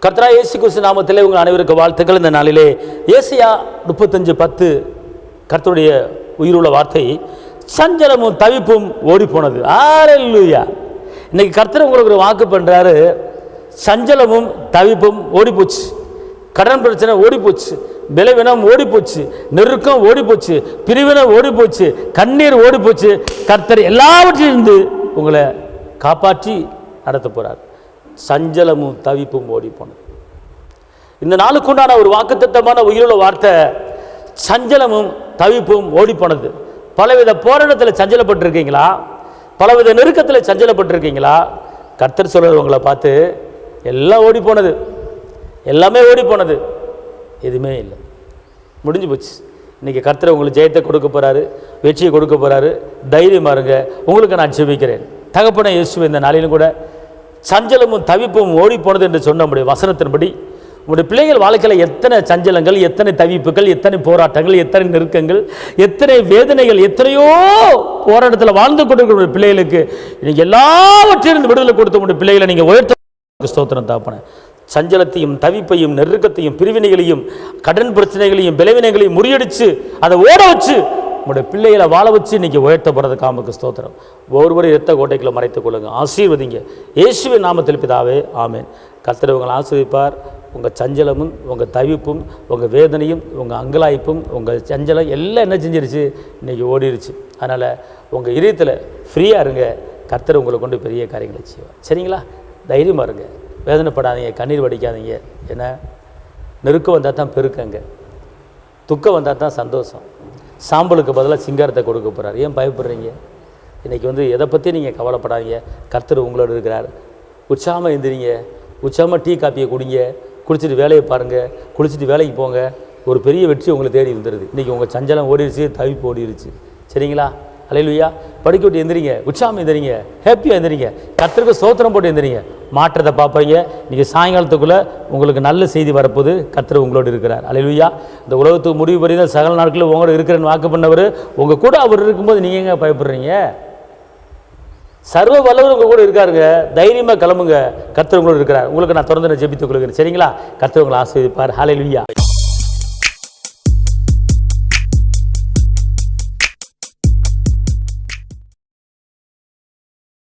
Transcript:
கர்த்தராகிய இயேசு கிறிஸ்து நாமத்திலே உங்கள் அனைவருக்கு வாழ்த்துக்கள். இந்த நாளிலே ஏசாயா 35:10 கர்த்தருடைய உயிருள்ள வார்த்தை, சஞ்சலமும் தவிப்பும் ஓடி போனது. ஹல்லேலூயா. இன்னைக்கு கர்த்தர் உங்களுக்கு ஒரு வாக்கு பண்றாரு, சஞ்சலமும் தவிப்பும் ஓடி போச்சு, கடன் பிரச்சனை ஓடி போச்சு, பலவீனம் ஓடி போச்சு, நெருக்கம் ஓடி போச்சு, பிரிவினை ஓடி போச்சு, கண்ணீர் ஓடி போச்சு. கர்த்தர் எல்லாவற்றிலிருந்து உங்களை காப்பாற்றி நடத்த போறார். சஞ்சலமும் தவிப்பும் ஓடி போனது. இந்த நாளுக்குண்டான ஒரு வாக்குத்தத்தமான உயிருள்ள வார்த்தை, சஞ்சலமும் தவிப்பும் ஓடி போனது. பலவித போராட்டத்தில் சஞ்சலப்பட்டிருக்கீங்களா? பலவித நெருக்கத்தில் சஞ்சலப்பட்டிருக்கீங்களா? கர்த்தர் சொல்றது உங்களை பார்த்து, எல்லாம் ஓடி போனது, எல்லாமே ஓடி போனது, எதுவுமே இல்லை, முடிஞ்சு போச்சு. இன்னைக்கு கர்த்தர் உங்களுக்கு ஜெயத்தை கொடுக்க போறாரு, வெற்றியை கொடுக்க போறாரு. தைரியமா இருங்க. உங்களுக்கு நான் ஜெபிக்கிறேன். தகப்பனே இயேசுவே, இந்த நாளிலும் கூட சஞ்சலமும் தவிப்பும் ஓடி போனது என்று சொன்ன நம்முடைய வசனத்தின்படி, உங்களுடைய பிள்ளைகள் வாழ்க்கையில் எத்தனை சஞ்சலங்கள், எத்தனை தவிப்புகள், எத்தனை போராட்டங்கள், எத்தனை நெருக்கங்கள், எத்தனை வேதனைகள், எத்தனையோ போராட்டத்தில் வாழ்ந்து கொண்டிருக்கிற பிள்ளைகளுக்கு இன்னைக்கு எல்லாவற்றிலிருந்து விடுதலை கொடுத்த உங்களுடைய பிள்ளைகளை நீங்கள் உயர்த்த ஸ்தோத்திரம் தாப்பன. சஞ்சலத்தையும் தவிப்பையும் நெருக்கத்தையும் பிரிவினைகளையும் கடன் பிரச்சனைகளையும் பலவீனங்களையும் முறியடிச்சு அதை ஓட வச்சு உங்களுடைய பிள்ளைகளை வாழ வச்சு இன்னைக்கு உயர்த்தப்படுறதுக்கு ஆமக்கு ஸ்தோத்திரம். ஒவ்வொருவரும் இரத்த கோட்டைக்குள்ள மறைத்துக் கொள்ளுங்க. ஆசீர்வதிங்க இயேசுவின் நாமத்தில் பிதாவே, ஆமேன். கர்த்தர் உங்களை ஆசீர்வதிப்பார். உங்கள் சஞ்சலமும் உங்கள் தவிப்பும் உங்கள் வேதனையும் உங்கள் அங்கலாய்ப்பும் உங்கள் சஞ்சலம் எல்லாம் என்ன செஞ்சிருச்சு, இன்றைக்கி ஓடிடுச்சு. அதனால் உங்கள் இதயத்தில் ஃப்ரீயாக இருங்க. கர்த்தர் உங்களை கொண்டு பெரிய காரியங்களை செய்வார். சரிங்களா? தைரியமாக இருங்க, வேதனைப்படாதீங்க, கண்ணீர் வடிக்காதீங்க. ஏன்னா நெருக்கம் வந்தால் தான் பெருக்கங்க, துக்கம் வந்தால் தான் சந்தோஷம். சாம்பலுக்கு பதிலாக சிங்காரத்தை கொடுக்க போகிறார். ஏன் பயப்படுறீங்க? இன்றைக்கி எதை பற்றி நீங்கள் கவலைப்படாதீங்க. கர்த்தர் உங்களோடு இருக்கிறார். உற்சாகமாக எழுந்திரிங்க, உற்சாகமாக டீ காப்பியை குடிங்க, குடிச்சிட்டு வேலையை பாருங்கள், குளிச்சுட்டு வேலைக்கு போங்க. ஒரு பெரிய வெற்றி உங்களை தேடி வந்துடுது. இன்றைக்கி உங்கள் சஞ்சலம் ஓடிடுச்சு, தவிப்பு ஓடிடுச்சு. சரிங்களா? அல்லேலூயா. படிக்க விட்டு எந்திரிங்க, உற்சாகம் எந்திரிங்க, ஹாப்பியாக எந்திரிங்க, கர்த்தருக்கு ஸ்தோத்திரம் போட்டு எந்திரிங்க. மாற்றத்தை பார்ப்பீங்க. இன்றைக்கி சாயங்காலத்துக்குள்ளே உங்களுக்கு நல்ல செய்தி வரப்போது. கர்த்தர் உங்களோடு இருக்கிறார். அல்லேலூயா. இந்த உலகத்துக்கு முடிவு பெரிய சகல நாட்களில் உங்களோட இருக்கிறேன்னு வாக்கு பண்ணவர், உங்கள் கூட அவர் இருக்கும்போது நீங்கள் எங்கே பயப்படுறீங்க? சர்வ வல்லவர் உங்கள் கூட இருக்காருங்க. தைரியமாக கிளம்புங்க. கர்த்தர் உங்களோடு இருக்கிறார். உங்களுக்கு நான் தொடர்ந்து ஜெபித்துக் கொள்கிறேன். சரிங்களா? கர்த்தர் உங்களை ஆசீர்வதிப்பார். ஹல்லேலூயா.